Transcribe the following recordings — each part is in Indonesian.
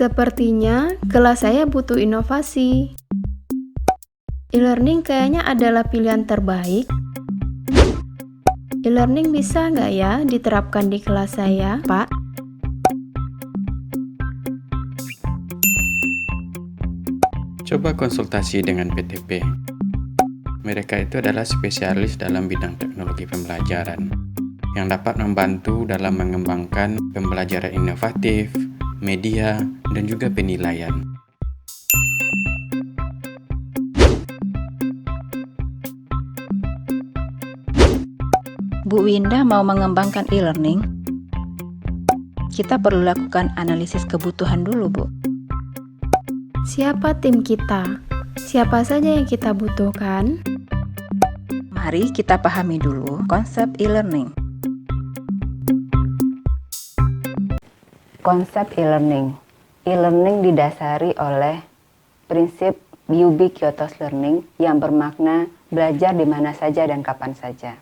Sepertinya kelas saya butuh inovasi. E-learning kayaknya adalah pilihan terbaik. E-learning bisa nggak ya diterapkan di kelas saya, Pak? Coba konsultasi dengan PTP. Mereka itu adalah spesialis dalam bidang teknologi pembelajaran yang dapat membantu dalam mengembangkan pembelajaran inovatif, media, dan juga penilaian. Bu Winda mau mengembangkan e-learning. Kita perlu lakukan analisis kebutuhan dulu, Bu. Siapa tim kita? Siapa saja yang kita butuhkan? Mari kita pahami dulu konsep e-learning. Konsep e-learning. E-learning didasari oleh prinsip ubiquitous learning yang bermakna belajar di mana saja dan kapan saja.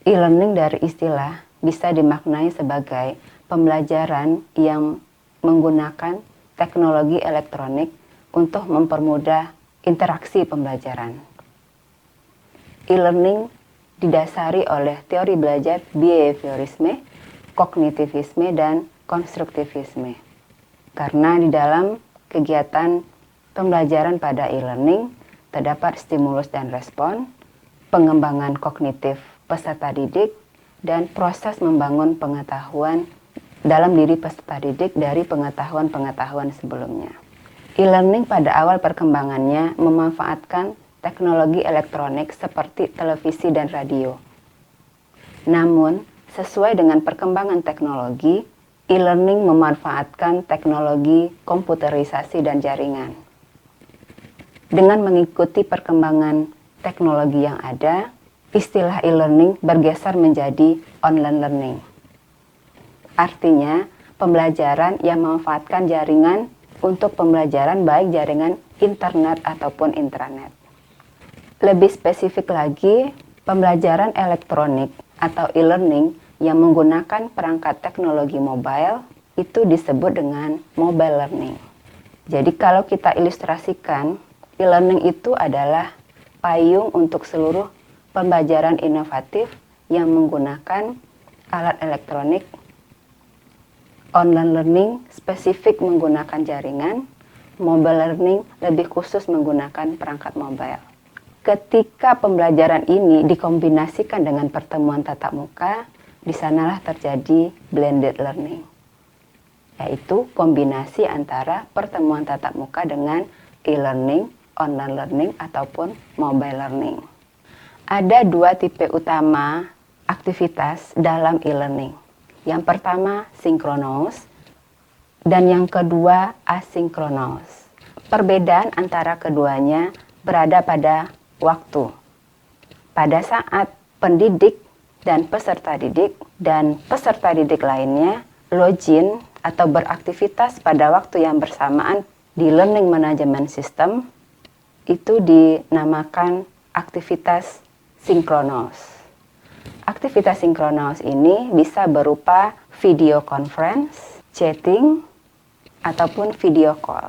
E-learning dari istilah bisa dimaknai sebagai pembelajaran yang menggunakan teknologi elektronik untuk mempermudah interaksi pembelajaran. E-learning didasari oleh teori belajar behaviorisme, kognitivisme, dan konstruktivisme. Karena di dalam kegiatan pembelajaran pada e-learning terdapat stimulus dan respon, pengembangan kognitif peserta didik, dan proses membangun pengetahuan dalam diri peserta didik dari pengetahuan-pengetahuan sebelumnya. E-learning pada awal perkembangannya memanfaatkan teknologi elektronik seperti televisi dan radio. Namun, sesuai dengan perkembangan teknologi, e-learning memanfaatkan teknologi komputerisasi dan jaringan. Dengan mengikuti perkembangan teknologi yang ada, istilah e-learning bergeser menjadi online learning. Artinya, pembelajaran yang memanfaatkan jaringan untuk pembelajaran baik jaringan internet ataupun intranet. Lebih spesifik lagi, pembelajaran elektronik atau e-learning yang menggunakan perangkat teknologi mobile itu disebut dengan mobile learning. Jadi kalau kita ilustrasikan, e-learning itu adalah payung untuk seluruh pembelajaran inovatif yang menggunakan alat elektronik. Online learning spesifik menggunakan jaringan, mobile learning lebih khusus menggunakan perangkat mobile. Ketika pembelajaran ini dikombinasikan dengan pertemuan tatap muka, di sanalah terjadi blended learning, yaitu kombinasi antara pertemuan tatap muka dengan e-learning, online learning, ataupun mobile learning. Ada dua tipe utama aktivitas dalam e-learning. Yang pertama sinkronous dan yang kedua asinkronous. Perbedaan antara keduanya berada pada waktu. Pada saat pendidik dan peserta didik lainnya login atau beraktivitas pada waktu yang bersamaan di learning management system, itu dinamakan aktivitas sinkronous. Aktivitas sinkronous ini bisa berupa video conference, chatting, ataupun video call.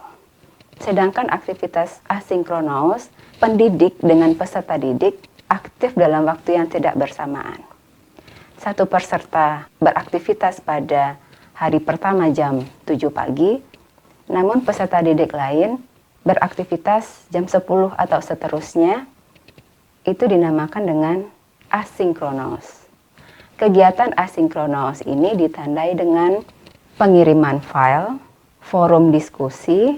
Sedangkan aktivitas asinkronous, pendidik dengan peserta didik aktif dalam waktu yang tidak bersamaan. Satu peserta beraktivitas pada hari pertama jam 7 pagi, namun peserta didik lain beraktivitas jam 10 atau seterusnya, itu dinamakan dengan asinkronous. Kegiatan asinkronous ini ditandai dengan pengiriman file, forum diskusi,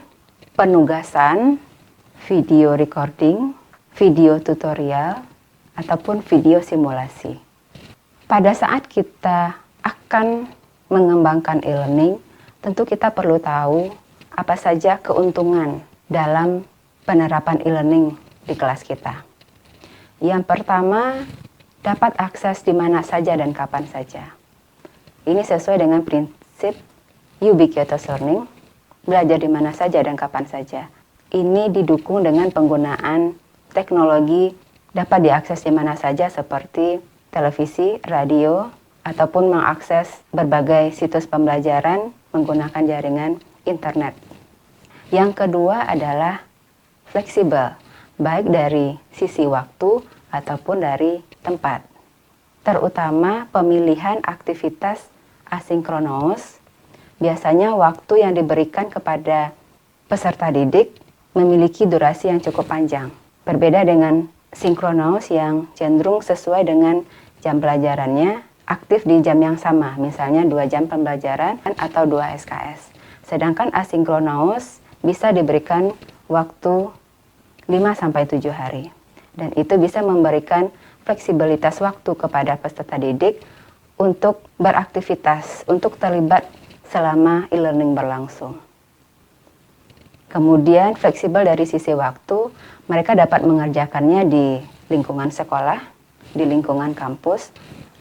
penugasan, video recording, video tutorial, ataupun video simulasi. Pada saat kita akan mengembangkan e-learning, tentu kita perlu tahu apa saja keuntungan dalam penerapan e-learning di kelas kita. Yang pertama, dapat akses di mana saja dan kapan saja. Ini sesuai dengan prinsip ubiquitous learning, belajar di mana saja dan kapan saja. Ini didukung dengan penggunaan teknologi dapat diakses di mana saja seperti televisi, radio, ataupun mengakses berbagai situs pembelajaran menggunakan jaringan internet. Yang kedua adalah fleksibel, baik dari sisi waktu ataupun dari tempat. Terutama pemilihan aktivitas asinkronus, biasanya waktu yang diberikan kepada peserta didik memiliki durasi yang cukup panjang. Berbeda dengan sinkronus yang cenderung sesuai dengan jam pelajarannya, aktif di jam yang sama, misalnya 2 jam pembelajaran atau 2 SKS. Sedangkan asinkronus bisa diberikan waktu 5-7 hari. Dan itu bisa memberikan fleksibilitas waktu kepada peserta didik untuk beraktivitas, untuk terlibat selama e-learning berlangsung. Kemudian fleksibel dari sisi waktu, mereka dapat mengerjakannya di lingkungan sekolah, di lingkungan kampus,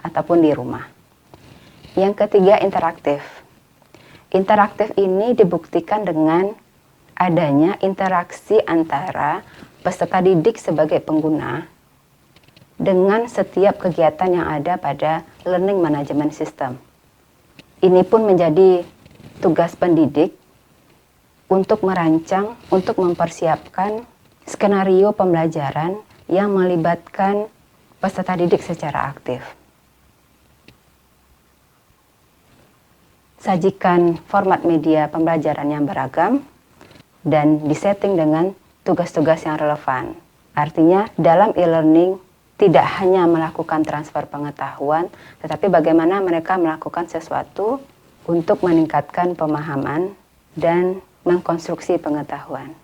ataupun di rumah. Yang ketiga, interaktif. Interaktif ini dibuktikan dengan adanya interaksi antara peserta didik sebagai pengguna dengan setiap kegiatan yang ada pada learning management system. Ini pun menjadi tugas pendidik untuk merancang, untuk mempersiapkan skenario pembelajaran yang melibatkan peserta didik secara aktif. Sajikan format media pembelajaran yang beragam dan disetting dengan tugas-tugas yang relevan. Artinya dalam e-learning tidak hanya melakukan transfer pengetahuan, tetapi bagaimana mereka melakukan sesuatu untuk meningkatkan pemahaman dan mengkonstruksi pengetahuan.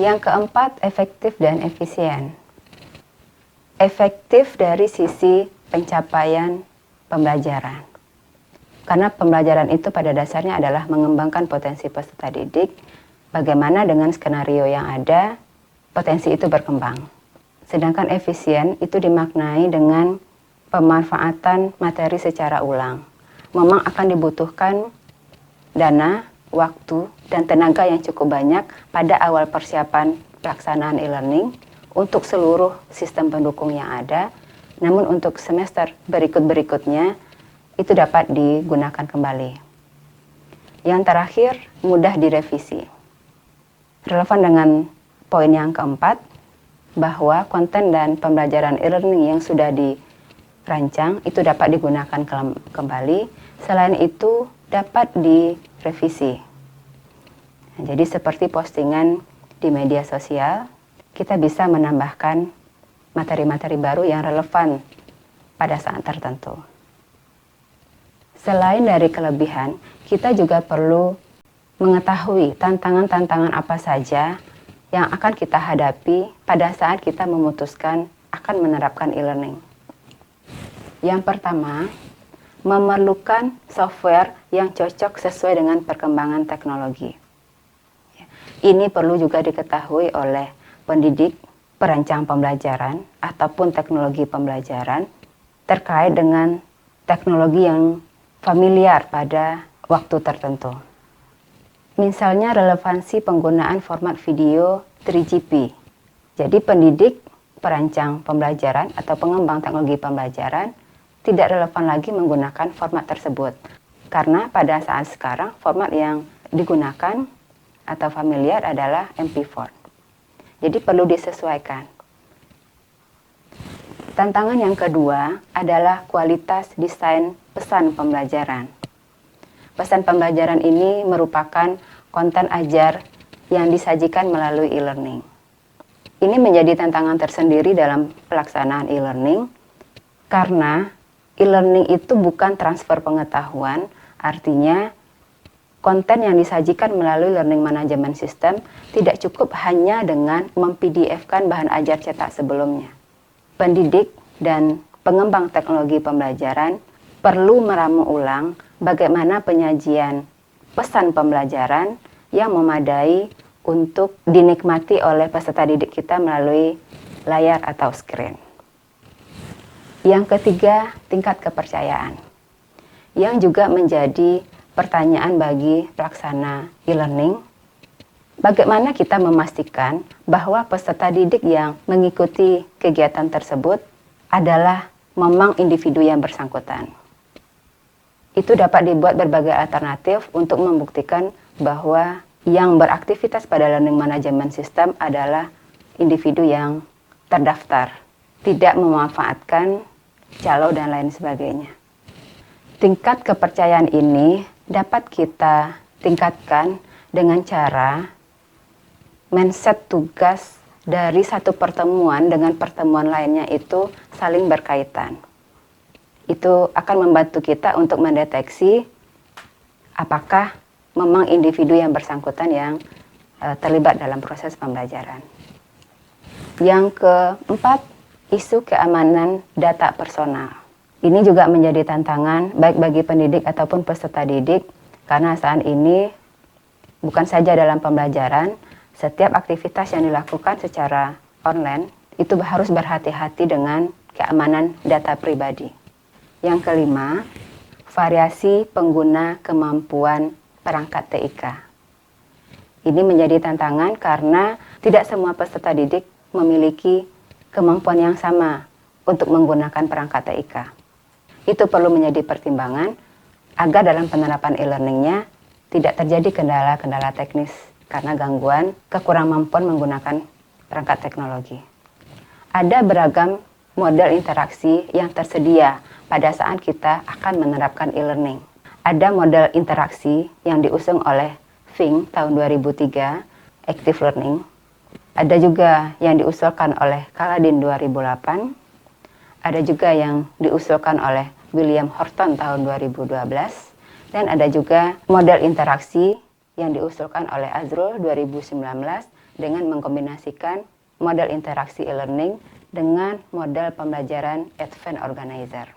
Yang keempat, efektif dan efisien. Efektif dari sisi pencapaian pembelajaran. Karena pembelajaran itu pada dasarnya adalah mengembangkan potensi peserta didik, bagaimana dengan skenario yang ada, potensi itu berkembang. Sedangkan efisien itu dimaknai dengan pemanfaatan materi secara ulang. Memang akan dibutuhkan dana, waktu, dan tenaga yang cukup banyak pada awal persiapan pelaksanaan e-learning untuk seluruh sistem pendukung yang ada, namun untuk semester berikut-berikutnya itu dapat digunakan kembali. Yang terakhir, mudah direvisi. Relevan dengan poin yang keempat, bahwa konten dan pembelajaran e-learning yang sudah dirancang itu dapat digunakan kembali. Selain itu, dapat direvisi. Nah, jadi seperti postingan di media sosial, kita bisa menambahkan materi-materi baru yang relevan pada saat tertentu. Selain dari kelebihan, kita juga perlu mengetahui tantangan-tantangan apa saja yang akan kita hadapi pada saat kita memutuskan akan menerapkan e-learning. Yang pertama, memerlukan software yang cocok sesuai dengan perkembangan teknologi. Ini perlu juga diketahui oleh pendidik, perancang pembelajaran, ataupun teknologi pembelajaran terkait dengan teknologi yang familiar pada waktu tertentu. Misalnya relevansi penggunaan format video 3GP. Jadi pendidik, perancang pembelajaran atau pengembang teknologi pembelajaran tidak relevan lagi menggunakan format tersebut. Karena pada saat sekarang format yang digunakan atau familiar adalah MP4. Jadi perlu disesuaikan. Tantangan yang kedua adalah kualitas desain pesan pembelajaran. Pesan pembelajaran ini merupakan konten ajar yang disajikan melalui e-learning. Ini menjadi tantangan tersendiri dalam pelaksanaan e-learning karena e-learning itu bukan transfer pengetahuan, artinya konten yang disajikan melalui learning management system tidak cukup hanya dengan mem-PDF-kan bahan ajar cetak sebelumnya. Pendidik dan pengembang teknologi pembelajaran perlu meramu ulang bagaimana penyajian pesan pembelajaran yang memadai untuk dinikmati oleh peserta didik kita melalui layar atau screen. Yang ketiga, tingkat kepercayaan, yang juga menjadi pertanyaan bagi pelaksana e-learning. Bagaimana kita memastikan bahwa peserta didik yang mengikuti kegiatan tersebut adalah memang individu yang bersangkutan. itu dapat dibuat berbagai alternatif untuk membuktikan bahwa yang beraktivitas pada learning management system adalah individu yang terdaftar, tidak memanfaatkan calo dan lain sebagainya. Tingkat kepercayaan ini dapat kita tingkatkan dengan cara mindset tugas dari satu pertemuan dengan pertemuan lainnya itu saling berkaitan. Itu akan membantu kita untuk mendeteksi apakah memang individu yang bersangkutan yang terlibat dalam proses pembelajaran. Yang keempat, isu keamanan data personal. Ini juga menjadi tantangan baik bagi pendidik ataupun peserta didik, karena saat ini bukan saja dalam pembelajaran, setiap aktivitas yang dilakukan secara online itu harus berhati-hati dengan keamanan data pribadi. Yang kelima, variasi pengguna kemampuan perangkat TIK. Ini menjadi tantangan karena tidak semua peserta didik memiliki kemampuan yang sama untuk menggunakan perangkat TIK. Itu perlu menjadi pertimbangan agar dalam penerapan e-learningnya tidak terjadi kendala-kendala teknis karena gangguan kekurangmampuan menggunakan perangkat teknologi. Ada beragam model interaksi yang tersedia pada saat kita akan menerapkan e-learning. Ada model interaksi yang diusung oleh Fink tahun 2003, Active Learning. Ada juga yang diusulkan oleh Kaladin 2008. Ada juga yang diusulkan oleh William Horton tahun 2012. Dan ada juga model interaksi yang diusulkan oleh Azrul 2019 dengan mengkombinasikan model interaksi e-learning dengan model pembelajaran Advanced Organizer.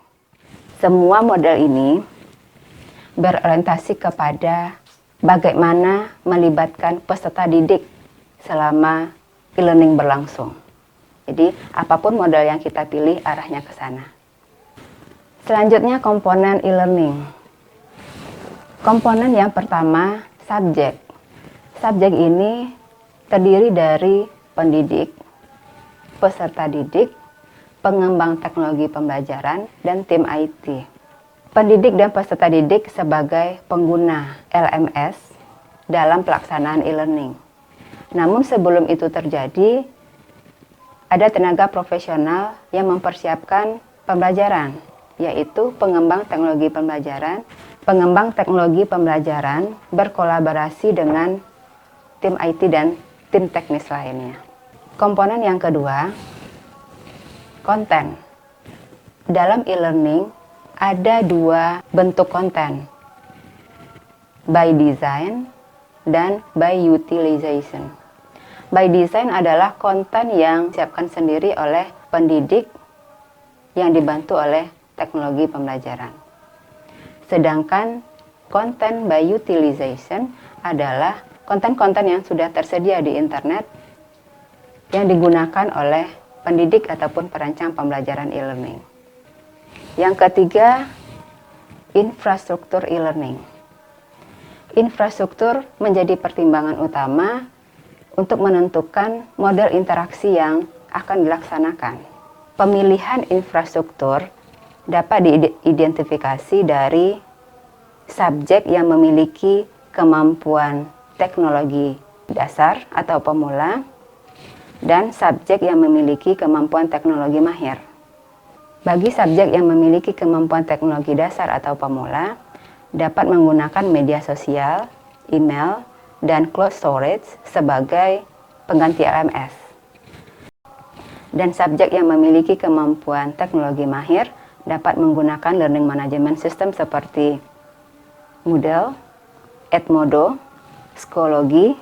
Semua model ini berorientasi kepada bagaimana melibatkan peserta didik selama e-learning berlangsung. Jadi, apapun model yang kita pilih, arahnya ke sana. Selanjutnya, komponen e-learning. Komponen yang pertama, subjek. Subjek ini terdiri dari pendidik, peserta didik, pengembang teknologi pembelajaran, dan tim IT. Pendidik dan peserta didik sebagai pengguna LMS dalam pelaksanaan e-learning. Namun sebelum itu terjadi, ada tenaga profesional yang mempersiapkan pembelajaran, yaitu pengembang teknologi pembelajaran. Pengembang teknologi pembelajaran berkolaborasi dengan tim IT dan tim teknis lainnya. Komponen yang kedua, konten. Dalam e-learning ada dua bentuk konten, by design dan by utilization. By design adalah konten yang disiapkan sendiri oleh pendidik yang dibantu oleh teknologi pembelajaran. Sedangkan konten by utilization adalah konten-konten yang sudah tersedia di internet yang digunakan oleh pendidik ataupun perancang pembelajaran e-learning. Yang ketiga, infrastruktur e-learning. Infrastruktur menjadi pertimbangan utama untuk menentukan model interaksi yang akan dilaksanakan. Pemilihan infrastruktur dapat diidentifikasi dari subjek yang memiliki kemampuan teknologi dasar atau pemula dan subjek yang memiliki kemampuan teknologi mahir. Bagi subjek yang memiliki kemampuan teknologi dasar atau pemula, dapat menggunakan media sosial, email, dan cloud storage sebagai pengganti LMS. Dan subjek yang memiliki kemampuan teknologi mahir dapat menggunakan learning management system seperti Moodle, Edmodo, Schoology,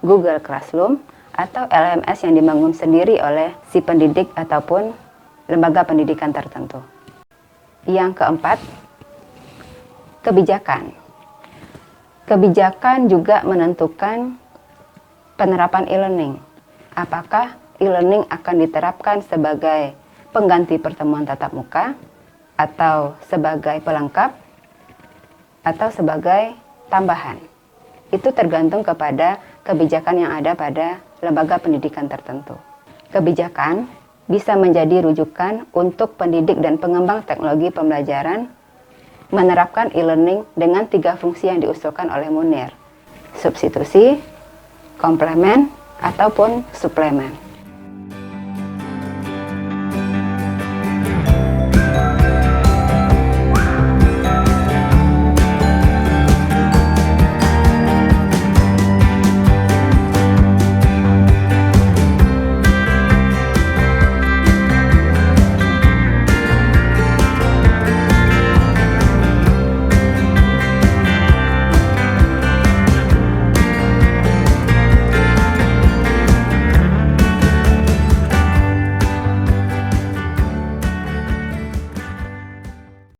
Google Classroom, atau LMS yang dibangun sendiri oleh si pendidik ataupun lembaga pendidikan tertentu. Yang keempat, kebijakan. Kebijakan juga menentukan penerapan e-learning. Apakah e-learning akan diterapkan sebagai pengganti pertemuan tatap muka, atau sebagai pelengkap, atau sebagai tambahan. Itu tergantung kepada kebijakan yang ada pada lembaga pendidikan tertentu. Kebijakan bisa menjadi rujukan untuk pendidik dan pengembang teknologi pembelajaran menerapkan e-learning dengan 3 fungsi yang diusulkan oleh Munir: substitusi, komplement, ataupun suplemen.